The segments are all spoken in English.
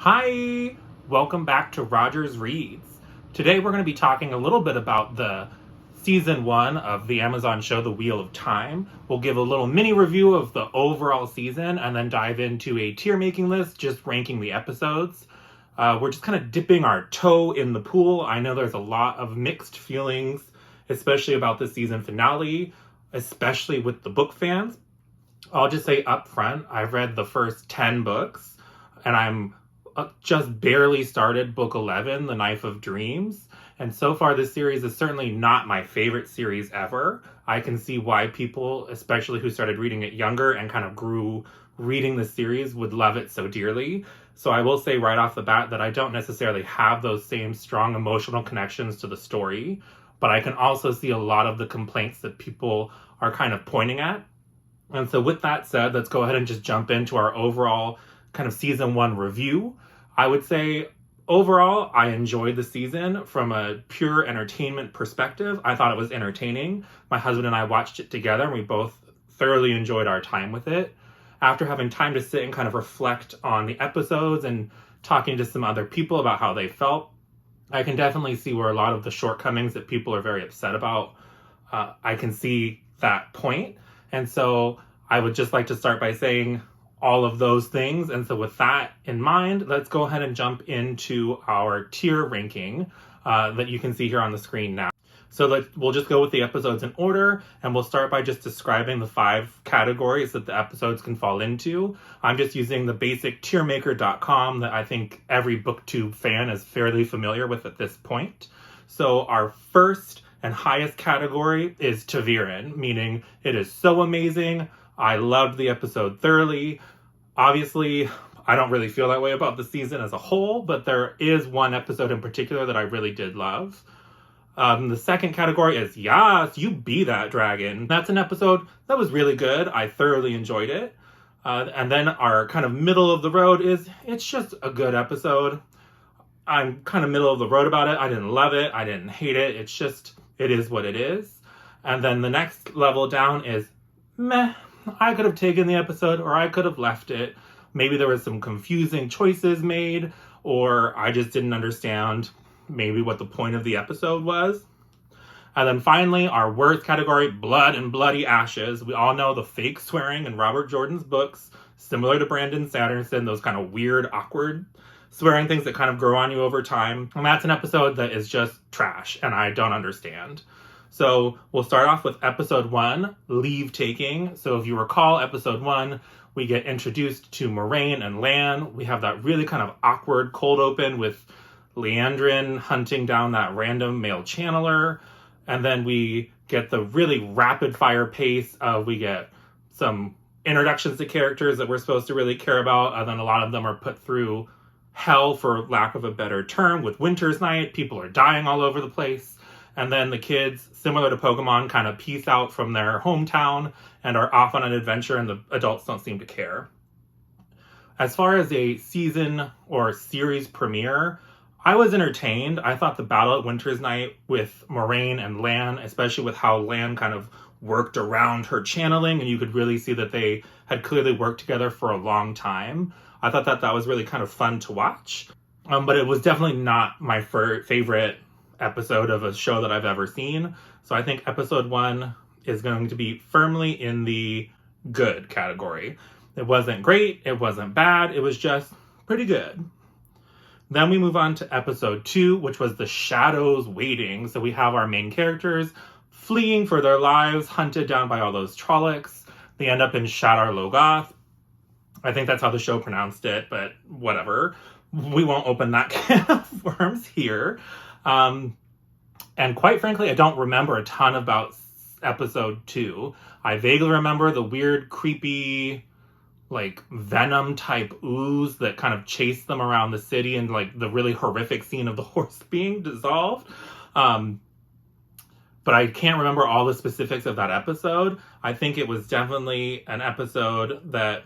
Hi, welcome back to Rogers Reads. Today we're going to be talking a little bit about the season 1 of the Amazon show The Wheel of Time. We'll give a little mini review of the overall season and then dive into a tier making list, just ranking the episodes. We're just kind of dipping our toe in the pool. I know there's a lot of mixed feelings, especially about the season finale, especially with the book fans. I'll just say up front, I've read the first 10 books and I'm just barely started book 11, The Knife of Dreams. And so far, this series is certainly not my favorite series ever. I can see why people, especially who started reading it younger and kind of grew reading the series, would love it so dearly. So I will say right off the bat that I don't necessarily have those same strong emotional connections to the story, but I can also see a lot of the complaints that people are kind of pointing at. And so with that said, let's go ahead and just jump into our overall kind of season 1 review. I would say overall, I enjoyed the season from a pure entertainment perspective. I thought it was entertaining. My husband and I watched it together and we both thoroughly enjoyed our time with it. After having time to sit and kind of reflect on the episodes and talking to some other people about how they felt, I can definitely see where a lot of the shortcomings that people are very upset about, I can see that point. And so I would just like to start by saying all of those things. And so with that in mind, let's go ahead and jump into our tier ranking that you can see here on the screen now. So we'll just go with the episodes in order, and we'll start by just describing the 5 categories that the episodes can fall into. I'm just using the basic tiermaker.com that I think every BookTube fan is fairly familiar with at this point. So our first and highest category is Tavirin, meaning it is so amazing. I loved the episode thoroughly. Obviously, I don't really feel that way about the season as a whole, but there is one episode in particular that I really did love. The second category is Yas, You Be That Dragon. That's an episode that was really good. I thoroughly enjoyed it. And then our kind of middle of the road is, it's just a good episode. I'm kind of middle of the road about it. I didn't love it. I didn't hate it. It's just, it is what it is. And then the next level down is meh. I could have taken the episode or I could have left it. Maybe there was some confusing choices made, or I just didn't understand maybe what the point of the episode was. And then finally, our worst category, Blood and Bloody Ashes. We all know the fake swearing in Robert Jordan's books, similar to Brandon Sanderson, those kind of weird, awkward swearing things that kind of grow on you over time. And that's an episode that is just trash, and I don't understand. So we'll start off with episode 1, Leave Taking. So if you recall episode 1, we get introduced to Moraine and Lan. We have that really kind of awkward cold open with Leandrin hunting down that random male channeler. And then we get the really rapid fire pace of we get some introductions to characters that we're supposed to really care about. And then a lot of them are put through hell, for lack of a better term, with Winter's Night. People are dying all over the place. And then the kids, similar to Pokemon, kind of peace out from their hometown and are off on an adventure, and the adults don't seem to care. As far as a season or series premiere, I was entertained. I thought the battle at Winter's Night with Moraine and Lan, especially with how Lan kind of worked around her channeling, and you could really see that they had clearly worked together for a long time. I thought that was really kind of fun to watch. But it was definitely not my favorite episode of a show that I've ever seen. So I think episode 1 is going to be firmly in the good category. It wasn't great, it wasn't bad, it was just pretty good. Then we move on to episode 2, which was The Shadows Waiting. So we have our main characters fleeing for their lives, hunted down by all those Trollocs. They end up in Shadar Logoth. I think that's how the show pronounced it, but whatever. We won't open that can of worms here. And quite frankly, I don't remember a ton about episode 2. I vaguely remember the weird, creepy, like venom type ooze that kind of chased them around the city, and like the really horrific scene of the horse being dissolved. But I can't remember all the specifics of that episode. I think it was definitely an episode that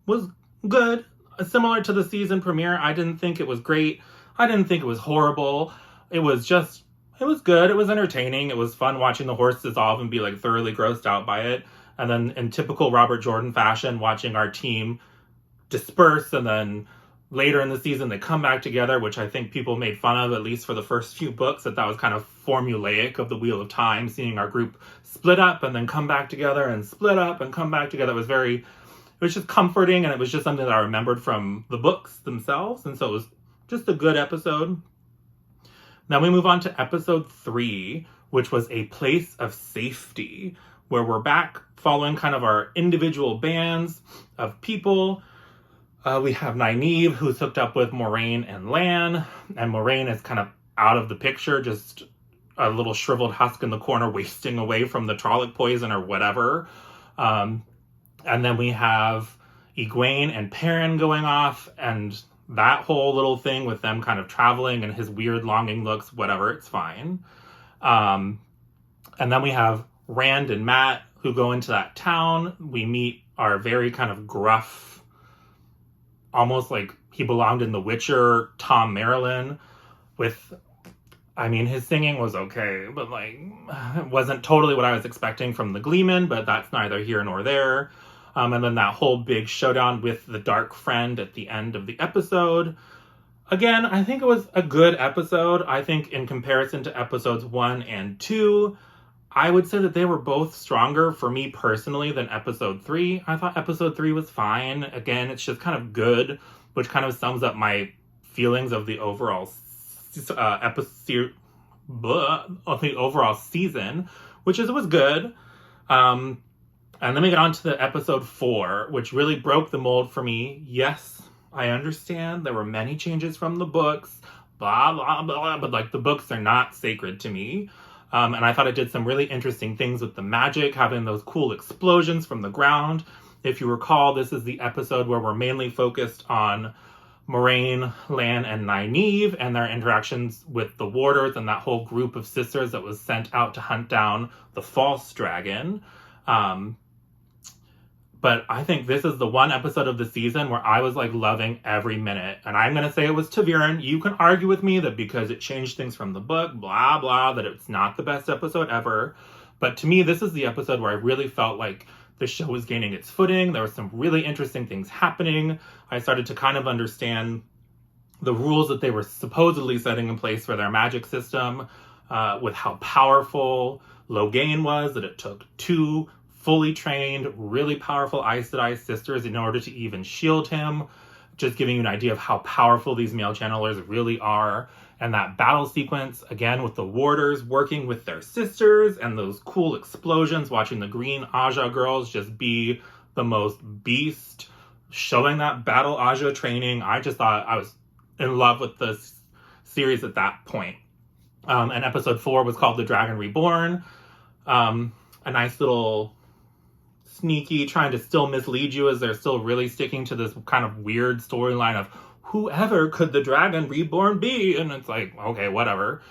was good. Similar to the season premiere, I didn't think it was great. I didn't think it was horrible. It was good. It was entertaining. It was fun watching the horse dissolve and be like thoroughly grossed out by it. And then in typical Robert Jordan fashion, watching our team disperse and then later in the season, they come back together, which I think people made fun of, at least for the first few books, that was kind of formulaic of the Wheel of Time, seeing our group split up and then come back together and split up and come back together. It was just comforting, and it was just something that I remembered from the books themselves, and so it was just a good episode. Then we move on to episode 3, which was A Place of Safety, where we're back following kind of our individual bands of people. We have Nynaeve, who's hooked up with Moiraine and Lan, and Moiraine is kind of out of the picture, just a little shriveled husk in the corner, wasting away from the Trolloc poison or whatever. And then we have Egwene and Perrin going off, and that whole little thing with them kind of traveling and his weird longing looks, whatever, it's fine. And then we have Rand and Matt, who go into that town. We meet our very kind of gruff, almost like he belonged in The Witcher, Tom Marilyn, his singing was okay, but it wasn't totally what I was expecting from the Gleeman, but that's neither here nor there. And then that whole big showdown with the Dark Friend at the end of the episode. Again, I think it was a good episode. I think in comparison to episodes 1 and 2, I would say that they were both stronger for me personally than episode 3. I thought episode 3 was fine. Again, it's just kind of good, which kind of sums up my feelings of the overall season, which is it was good. And then we get on to the episode 4, which really broke the mold for me. Yes, I understand there were many changes from the books, blah, blah, blah, but the books are not sacred to me. And I thought it did some really interesting things with the magic, having those cool explosions from the ground. If you recall, this is the episode where we're mainly focused on Moiraine, Lan, and Nynaeve and their interactions with the Warders and that whole group of sisters that was sent out to hunt down the false dragon. But I think this is the one episode of the season where I was loving every minute. And I'm going to say it was Tavirin. You can argue with me that because it changed things from the book, blah, blah, that it's not the best episode ever. But to me, this is the episode where I really felt like the show was gaining its footing. There were some really interesting things happening. I started to kind of understand the rules that they were supposedly setting in place for their magic system, with how powerful Logain was, that it took 2 fully trained, really powerful Aes Sedai sisters in order to even shield him, just giving you an idea of how powerful these male channelers really are. And that battle sequence, again, with the Warders working with their sisters and those cool explosions, watching the Green Aja girls just be the most beast, showing that battle Aja training. I just thought I was in love with this series at that point. And episode 4 was called The Dragon Reborn. A nice little sneaky, trying to still mislead you as they're still really sticking to this kind of weird storyline of whoever could the Dragon Reborn be? And it's okay, whatever.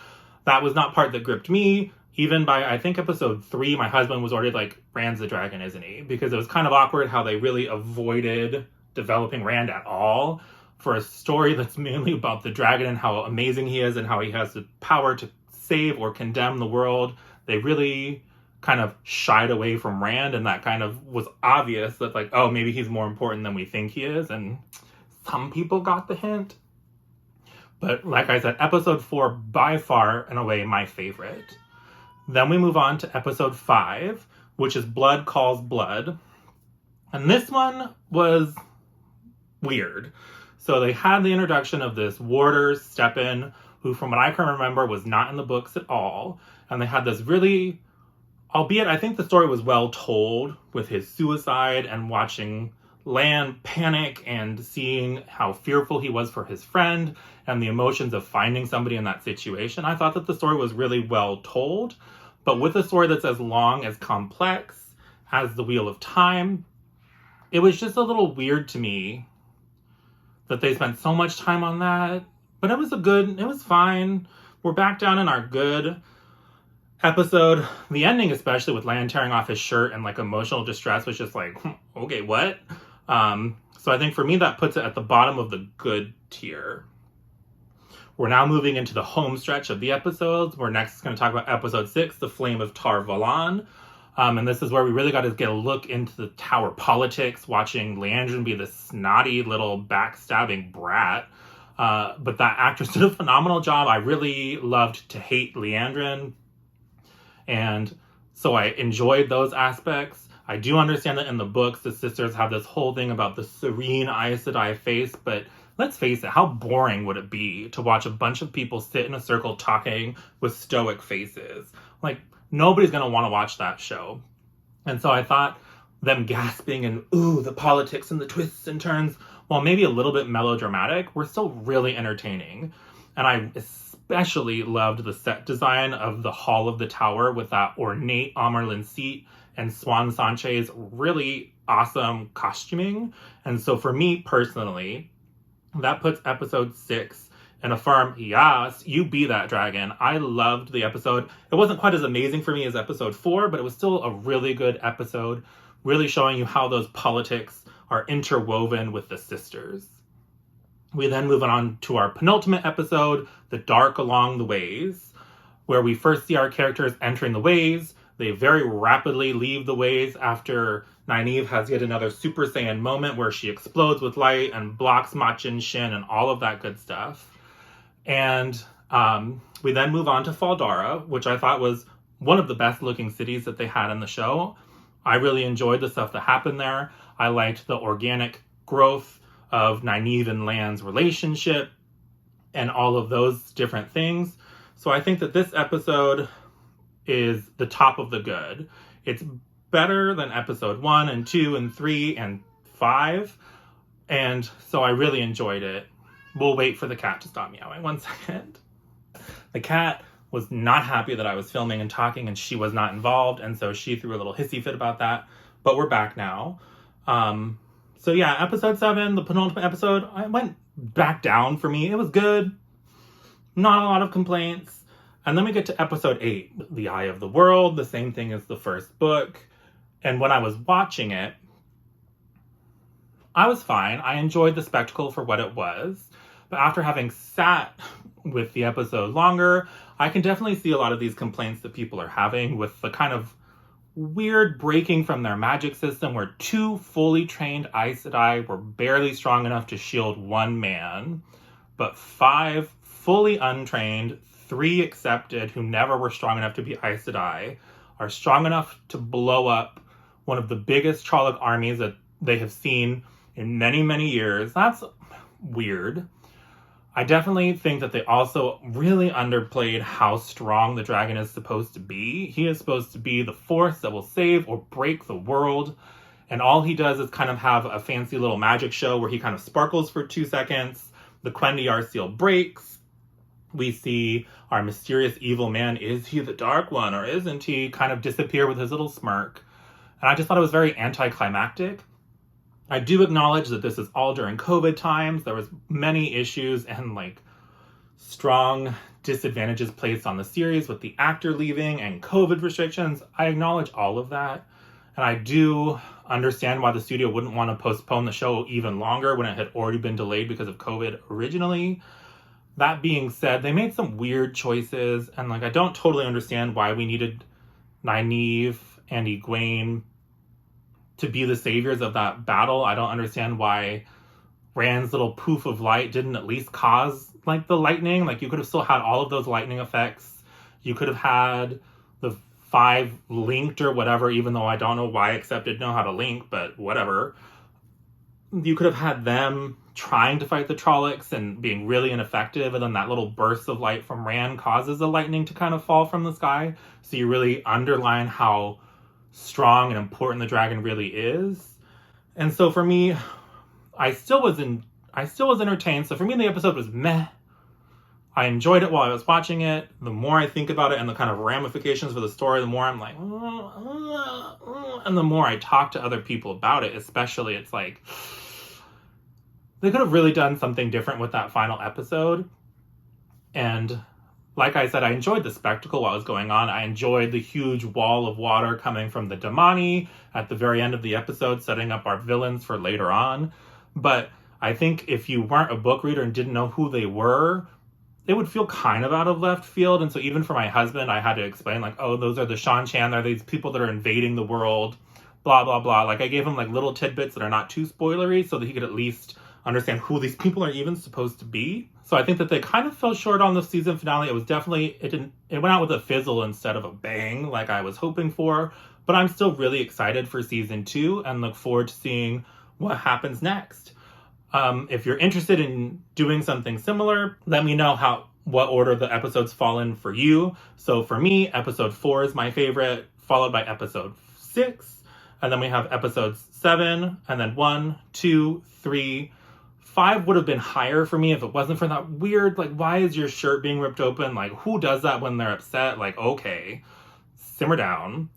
That was not part that gripped me. Even by, I think, episode 3, my husband was already Rand's the dragon, isn't he? Because it was kind of awkward how they really avoided developing Rand at all for a story that's mainly about the dragon and how amazing he is and how he has the power to save or condemn the world. They really kind of shied away from Rand, and that kind of was obvious that maybe he's more important than we think he is, and some people got the hint. But like I said, episode 4, by far and away my favorite. Then we move on to episode 5, which is Blood Calls Blood. And this one was weird. So they had the introduction of this warder, Steppen, who from what I can remember was not in the books at all. And they had this really, albeit I think the story was well told with his suicide and watching Lan panic and seeing how fearful he was for his friend and the emotions of finding somebody in that situation. I thought that the story was really well told, but with a story that's as long, as complex as The Wheel of Time, it was just a little weird to me that they spent so much time on that. But it was fine. We're back down in our good episode. The ending, especially with Lan tearing off his shirt and emotional distress, was just okay, what? So I think for me that puts it at the bottom of the good tier. We're now moving into the home stretch of the episodes. We're next going to talk about episode 6, The Flame of Tarvalan. And this is where we really got to get a look into the tower politics, watching Leandrin be this snotty little backstabbing brat. But that actress did a phenomenal job. I really loved to hate Leandrin. And so I enjoyed those aspects. I do understand that in the books, the sisters have this whole thing about the serene Aes Sedai face, but let's face it, how boring would it be to watch a bunch of people sit in a circle talking with stoic faces? Like, nobody's going to want to watch that show. And so I thought them gasping and, ooh, the politics and the twists and turns, while maybe a little bit melodramatic, were still really entertaining. And I especially loved the set design of the Hall of the Tower with that ornate Amarlin seat and Swan Sanche's really awesome costuming. And so for me personally, that puts episode 6 in a firm, yes, you be that dragon. I loved the episode. It wasn't quite as amazing for me as episode 4, but it was still a really good episode, really showing you how those politics are interwoven with the sisters. We then move on to our penultimate episode, The Dark Along the Ways, where we first see our characters entering the ways. They very rapidly leave the ways after Nynaeve has yet another Super Saiyan moment where she explodes with light and blocks Machin Shin and all of that good stuff. And we then move on to Faldarra, which I thought was one of the best looking cities that they had in the show. I really enjoyed the stuff that happened there. I liked the organic growth of Nynaeve and Lan's relationship and all of those different things. So I think that this episode is the top of the good. It's better than episode 1 and 2 and 3 and 5. And so I really enjoyed it. We'll wait for the cat to stop meowing. 1 second. The cat was not happy that I was filming and talking and she was not involved. And so she threw a little hissy fit about that. But we're back now. So yeah, episode 7, the penultimate episode, I went back down for me. It was good. Not a lot of complaints. And then we get to episode 8, The Eye of the World, the same thing as the first book. And when I was watching it, I was fine. I enjoyed the spectacle for what it was. But after having sat with the episode longer, I can definitely see a lot of these complaints that people are having with the kind of weird breaking from their magic system where 2 fully trained Aes Sedai were barely strong enough to shield 1 man, but 5 fully untrained, 3 accepted who never were strong enough to be Aes Sedai are strong enough to blow up one of the biggest Trolloc armies that they have seen in many, many years. That's weird. I definitely think that they also really underplayed how strong the dragon is supposed to be. He is supposed to be the force that will save or break the world. And all he does is kind of have a fancy little magic show where he kind of sparkles for 2 seconds. The Quendiar seal breaks. We see our mysterious evil man, is he the Dark One or isn't he, kind of disappear with his little smirk. And I just thought it was very anticlimactic. I do acknowledge that this is all during COVID times. There was many issues and strong disadvantages placed on the series with the actor leaving and COVID restrictions. I acknowledge all of that. And I do understand why the studio wouldn't want to postpone the show even longer when it had already been delayed because of COVID originally. That being said, they made some weird choices. And I don't totally understand why we needed Nynaeve and Egwene to be the saviors of that battle. I don't understand why Rand's little poof of light didn't at least cause the lightning. You could have still had all of those lightning effects. You could have had the 5 linked or whatever, even though I don't know why Accepted know how to link, but whatever. You could have had them trying to fight the Trollocs and being really ineffective, and then that little burst of light from Rand causes the lightning to kind of fall from the sky. So you really underline how strong and important the dragon really is. And so for me, I still was entertained. So for me, the episode was meh. I enjoyed it while I was watching it. The more I think about it and the kind of ramifications for the story, the more I'm like, and the more I talk to other people about it, especially, it's they could have really done something different with that final episode. And like I said, I enjoyed the spectacle while it was going on. I enjoyed the huge wall of water coming from the Damani at the very end of the episode, setting up our villains for later on. But I think if you weren't a book reader and didn't know who they were, it would feel kind of out of left field. And so even for my husband, I had to explain like, oh, those are the Shan-Chan. They're these people that are invading the world, blah, blah, blah. Like I gave him like little tidbits that are not too spoilery so that he could at least understand who these people are even supposed to be. So I think that they kind of fell short on the season finale. It was definitely, it went out with a fizzle instead of a bang like I was hoping for. But I'm still really excited for season 2 and look forward to seeing what happens next. If you're interested in doing something similar, let me know what order the episodes fall in for you. So for me, episode 4 is my favorite, followed by episode 6. And then we have episodes 7, and then 1, 2, 3, 5 would have been higher for me if it wasn't for that weird, like, why is your shirt being ripped open? Like, who does that when they're upset? Like, okay, simmer down.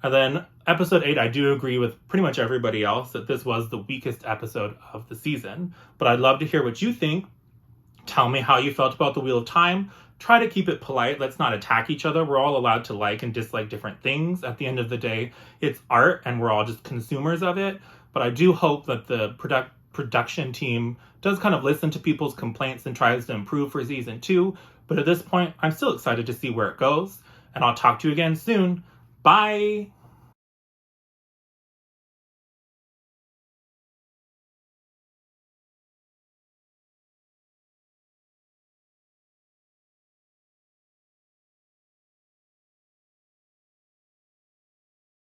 And then episode 8, I do agree with pretty much everybody else that this was the weakest episode of the season. But I'd love to hear what you think. Tell me how you felt about the Wheel of Time. Try to keep it polite. Let's not attack each other. We're all allowed to like and dislike different things. At the end of the day, it's art and we're all just consumers of it. But I do hope that the production team does kind of listen to people's complaints and tries to improve for season 2. But at this point, I'm still excited to see where it goes. And I'll talk to you again soon. Bye!